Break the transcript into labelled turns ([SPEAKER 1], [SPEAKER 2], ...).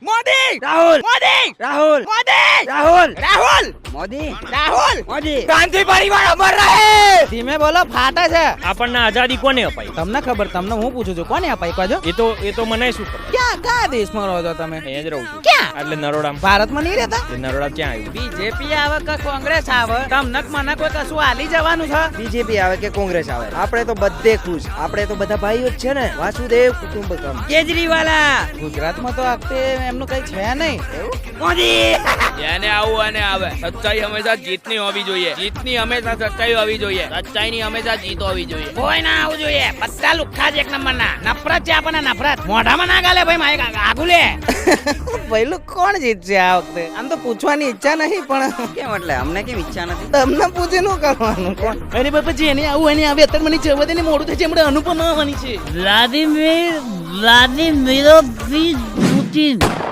[SPEAKER 1] મોદી
[SPEAKER 2] રાહુલ
[SPEAKER 1] મોદી
[SPEAKER 2] રાહુલ
[SPEAKER 1] મોદી
[SPEAKER 2] રાહુલ
[SPEAKER 1] રાહુલ
[SPEAKER 2] મોદી
[SPEAKER 1] રાહુલ
[SPEAKER 2] મોદી
[SPEAKER 1] ગાંધી પરિવાર અમર રહે.
[SPEAKER 3] ધીમે બોલો ફાટે છે.
[SPEAKER 4] આપણને આઝાદી કોને અપાઈ?
[SPEAKER 3] તમને ખબર, તમને હું પૂછું છું, કોને અપાઈ પાજો?
[SPEAKER 4] એ તો મને શું ખબર.
[SPEAKER 3] ક્યાં દેશમાં રહો છો તમે?
[SPEAKER 4] અહીંયા જ રહું છું.
[SPEAKER 3] ક્યાં?
[SPEAKER 4] એટલે નરોડામાં.
[SPEAKER 3] ભારતમાં નહીં રહેતા?
[SPEAKER 4] એ નરોડા ક્યાં આવ્યું?
[SPEAKER 3] બીજેપી આવે કે કોંગ્રેસ આવે, તમને મને કોઈ કશું હાલી જવાનું છે?
[SPEAKER 2] બીજેપી આવે કે કોંગ્રેસ આવે, આપણે તો બધે ખુશ. આપણે તો બધા ભાઈઓ જ છે ને. વાસુદેવ કુટુંબકમ.
[SPEAKER 3] કેજરીવાલા ગુજરાતમાં તો આખતે એમનું કઈ છે નહીં.
[SPEAKER 2] મોદી
[SPEAKER 1] એને આવું અને આવે. સચ્ચાઈ હંમેશા જીતની હોવી જોઈએ. જીતની હંમેશા સચ્ચાઈ હોવી જોઈએ. સચ્ચાઈની હંમેશા જીત હોવી જોઈએ.
[SPEAKER 3] કોઈ ના આવું જોઈએ. બધા લુખ્ખા જ એક નંબર ના. નફરત છે આપણને, નફરત. મોઢામાં ના ગાલે ભાઈ, મારે આગુ લે. પહેલું કોણ જીતશે આ વખતે? આમ તો પૂછવાની ઈચ્છા નહીં, પણ
[SPEAKER 2] કેમ એટલે અમને કેમ ઈચ્છા નથી?
[SPEAKER 3] તમને પૂછે નું કરવાનું કોણ? અરે બાપા જેને આવું એને આવે અત્યારે મને જવા દે ને, મોડું થાય છે. હમણાં અનુપમા આવવાની છે.
[SPEAKER 5] Vladimir Putin.